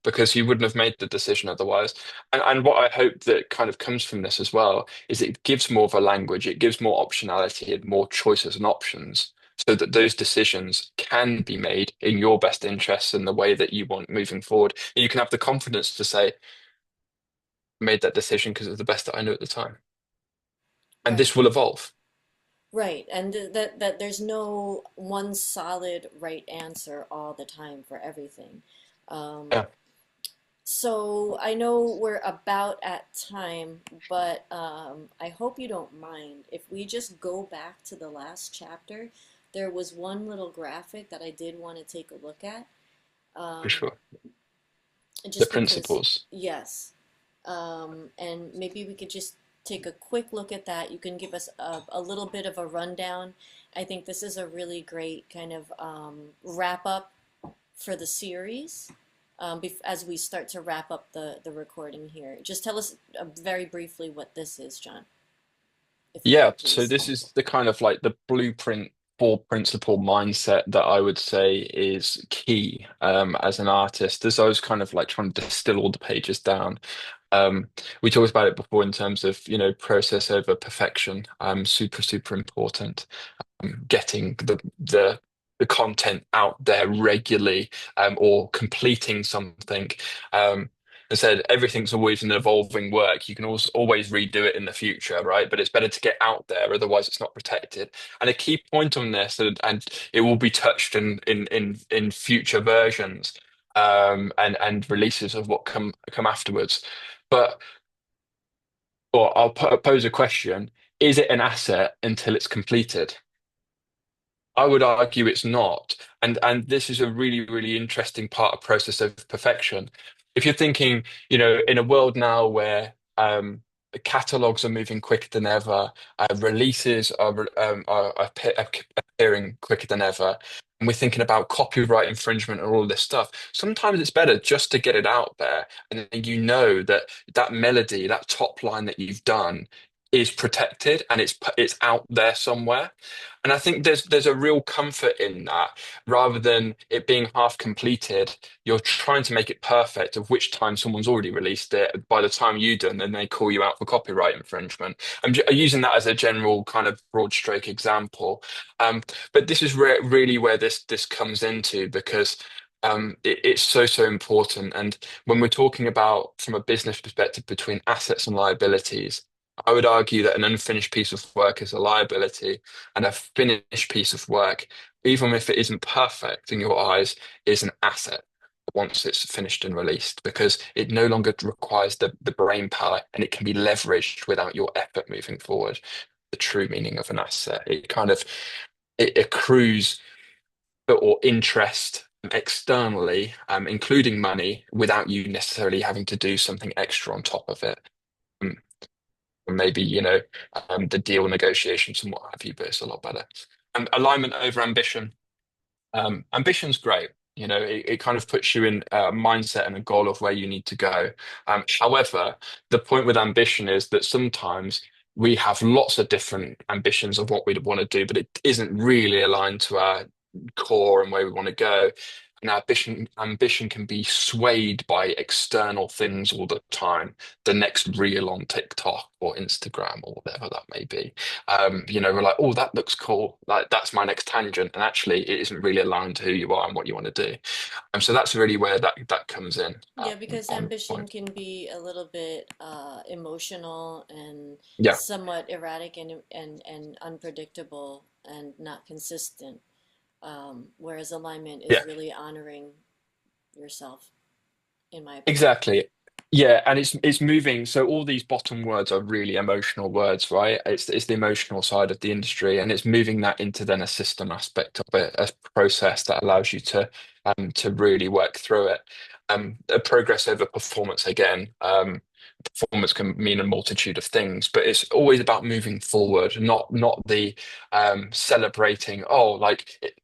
because you wouldn't have made the decision otherwise. And what I hope that kind of comes from this as well is it gives more of a language, it gives more optionality and more choices and options, so that those decisions can be made in your best interests and the way that you want moving forward. And you can have the confidence to say, I made that decision because it's the best that I knew at the time. And Right. this will evolve. Right. And that there's no one solid right answer all the time for everything. Um, Yeah, So I know we're about at time, but I hope you don't mind if we just go back to the last chapter. There was one little graphic that I did want to take a look at, for um, sure. The just because, principles. yes, and maybe we could just take a quick look at that. You can give us a little bit of a rundown. I think this is a really great kind of wrap up for the series, as we start to wrap up the recording here. Just tell us very briefly what this is, John, if you Yeah, would, so please. this is the kind of like the blueprint for principle mindset that I would say is key as an artist. As I was kind of like trying to distill all the pages down, um, we talked about it before in terms of, process over perfection. Super, super important. Getting the content out there regularly, or completing something. Um, I said everything's always an evolving work. You can always redo it in the future, right? But it's better to get out there, otherwise it's not protected. And a key point on this, and it will be touched in future versions, and releases of what come afterwards. But or I'll pose a question: is it an asset until it's completed? I would argue it's not. And this is a really, really interesting part of process of perfection. If you're thinking, in a world now where catalogs are moving quicker than ever, releases are appearing quicker than ever, and we're thinking about copyright infringement and all this stuff, sometimes it's better just to get it out there, and then you know that that melody, that top line that you've done is protected and it's out there somewhere. And I think there's a real comfort in that, rather than it being half completed. You're trying to make it perfect, of which time someone's already released it. By the time you do, and then they call you out for copyright infringement. I'm using that as a general kind of broad stroke example, um, but this is really where this comes into, because it's so important. And when we're talking about from a business perspective between assets and liabilities, I would argue that an unfinished piece of work is a liability, and a finished piece of work, even if it isn't perfect in your eyes, is an asset once it's finished and released, because it no longer requires the brain power, and it can be leveraged without your effort moving forward. The true meaning of an asset. It accrues or interest externally, including money, without you necessarily having to do something extra on top of it. Um, Maybe, the deal negotiations and what have you, but it's a lot better. Alignment over ambition. Ambition's great. It kind of puts you in a mindset and a goal of where you need to go. However, the point with ambition is that sometimes we have lots of different ambitions of what we'd want to do, but it isn't really aligned to our core and where we want to go. And ambition can be swayed by external things all the time. The next reel on TikTok or Instagram or whatever that may be. We're like, oh, that looks cool. Like that's my next tangent, and actually, it isn't really aligned to who you are and what you want to do. So that's really where that comes in, Yeah, because on ambition point. can be a little bit emotional and Yeah, somewhat erratic and unpredictable and not consistent. Whereas alignment is yeah. really honoring yourself, in my opinion. Exactly. Yeah, and it's moving. So all these bottom words are really emotional words, right? It's the emotional side of the industry, and it's moving that into then a system aspect of it, a process that allows you to really work through it. A progress over performance again. Performance can mean a multitude of things, but it's always about moving forward, not the celebrating. Oh, like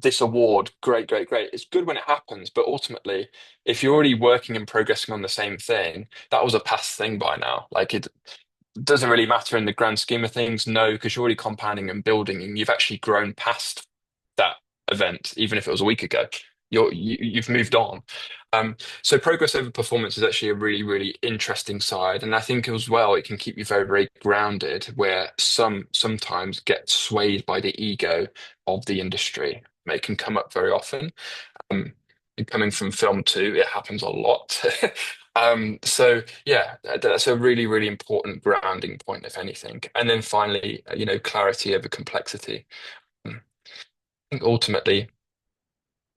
this award, great, great, great. It's good when it happens, but ultimately, if you're already working and progressing on the same thing, that was a past thing by now. Like it doesn't really matter in the grand scheme of things, no, because you're already compounding and building, and you've actually grown past that event, even if it was a week ago. You've moved on. So progress over performance is actually a really, really interesting side, and I think as well it can keep you very, very grounded, where sometimes get swayed by the ego of the industry. It can come up very often. Um, Coming from film too, it happens a lot. So yeah, that's a really, really important grounding point, if anything. And then finally, clarity over complexity. I think ultimately,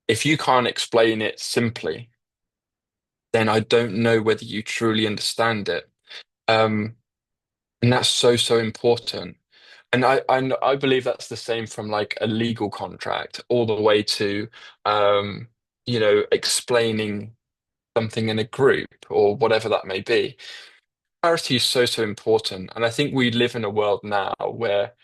if you can't explain it simply, then I don't know whether you truly understand it. Um, and that's so, so important. And I believe that's the same from like a legal contract all the way to, um, explaining something in a group or whatever that may be. Clarity is so, so important. And I think we live in a world now where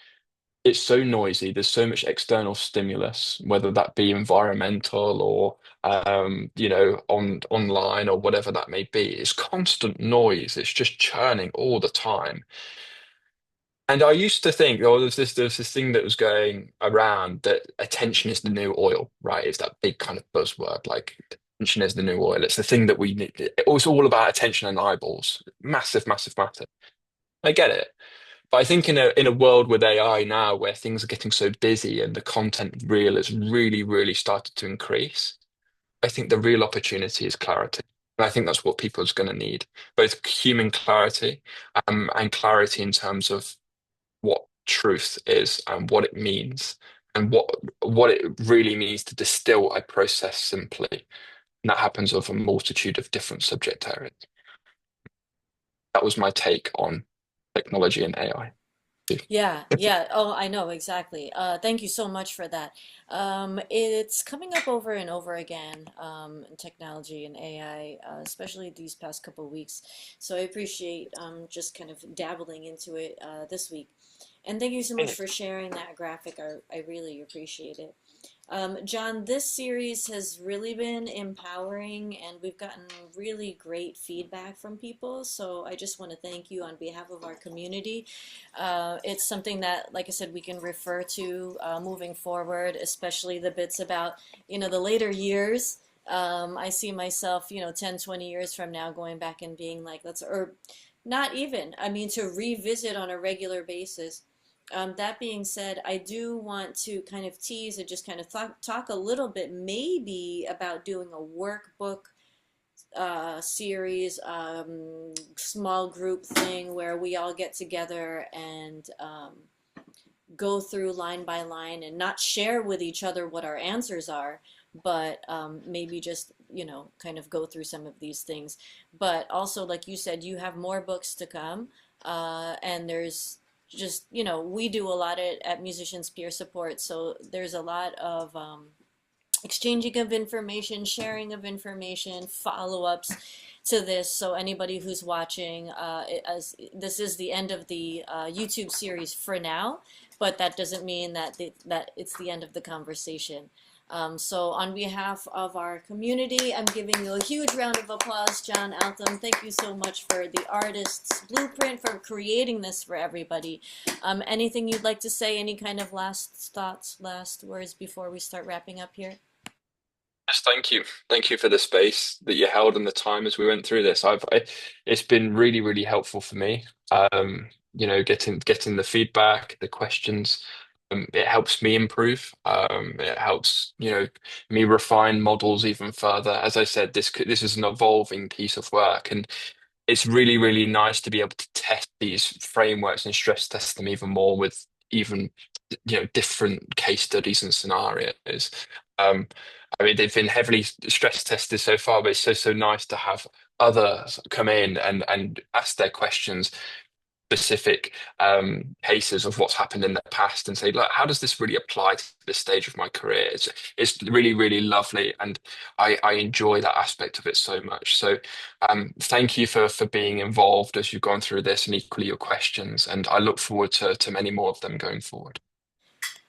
it's so noisy. There's so much external stimulus, whether that be environmental or online or whatever that may be. It's constant noise. It's just churning all the time. And I used to think, oh, there's this thing that was going around that attention is the new oil, right? It's that big kind of buzzword, like attention is the new oil. It's the thing that we need. It's all about attention and eyeballs. Massive, massive matter. I get it. But I think in a world with AI now, where things are getting so busy and the content reel has really, really started to increase, I think the real opportunity is clarity. And I think that's what people are going to need, both human clarity, and clarity in terms of what truth is and what it means and what it really means to distill a process simply. And that happens over a multitude of different subject areas. That was my take on technology and AI. Yeah, yeah. Oh, I know exactly. Thank you so much for that. It's coming up over and over again, in technology and AI, especially these past couple of weeks. So I appreciate just kind of dabbling into it this week. And thank you so much for sharing that graphic. I really appreciate it. Jon, this series has really been empowering, and we've gotten really great feedback from people. So I just want to thank you on behalf of our community. It's something that, like I said, we can refer to moving forward, especially the bits about, the later years. I see myself, 10, 20 years from now going back and being like, or not even, I mean, to revisit on a regular basis. That being said, I do want to kind of tease and just kind of talk a little bit maybe about doing a workbook series, small group thing where we all get together and go through line by line and not share with each other what our answers are, but maybe just, kind of go through some of these things. But also, like you said, you have more books to come, and there's just, we do a lot at Musicians Peer Support, so there's a lot of exchanging of information, sharing of information, follow-ups to this. So anybody who's watching, as this is the end of the YouTube series for now, but that doesn't mean that it's the end of the conversation. So on behalf of our community, I'm giving you a huge round of applause, Jon Altham. Thank you so much for the artist's blueprint, for creating this for everybody. Anything you'd like to say? Any kind of last thoughts, last words before we start wrapping up here? Yes, thank you. Thank you for the space that you held and the time as we went through this. It's been really, really helpful for me. Getting the feedback, the questions. It helps me improve. It helps, me refine models even further. As I said, this is an evolving piece of work, and it's really, really nice to be able to test these frameworks and stress test them even more with even different case studies and scenarios. Um, I mean, they've been heavily stress tested so far, but it's so, so nice to have others come in and ask their questions, specific cases of what's happened in the past, and say, look, how does this really apply to this stage of my career? It's really, really lovely, and I enjoy that aspect of it so much. So thank you for being involved as you've gone through this, and equally your questions, and I look forward to many more of them going forward.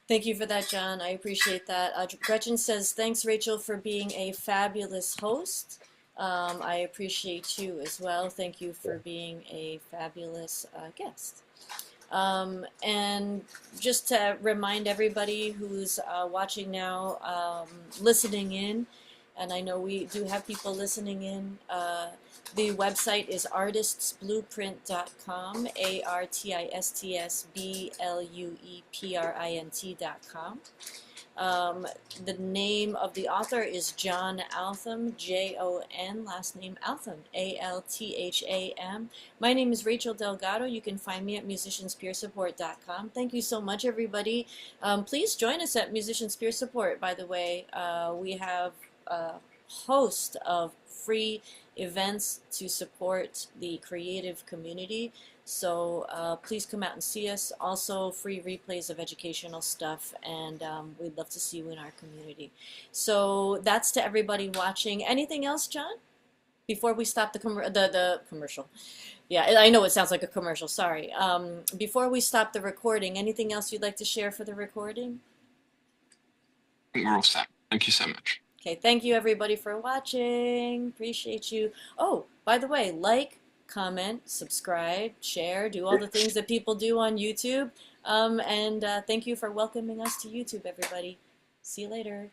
Thank you for that, Jon. I appreciate that. Gretchen says, thanks, Rachel, for being a fabulous host. I appreciate you as well. Thank you for being a fabulous guest. And just to remind everybody who's watching now, listening in, and I know we do have people listening in. The website is artistsblueprint.com, artistsblueprint.com. The name of the author is Jon Altham, Jon, last name Altham, Altham. My name is Rachel Delgado. You can find me at musicianspeersupport.com. Thank you so much, everybody. Please join us at Musicians Peer Support, by the way. We have a host of free events to support the creative community. So please come out and see us. Also, free replays of educational stuff, and we'd love to see you in our community. So that's to everybody watching. Anything else, John? Before we stop the commercial. Yeah, I know it sounds like a commercial. Sorry. Before we stop the recording, anything else you'd like to share for the recording? I think we're all set. Thank you so much. Okay, thank you everybody for watching. Appreciate you. Oh, by the way, like, comment, subscribe, share, do all the things that people do on YouTube. And thank you for welcoming us to YouTube, everybody. See you later.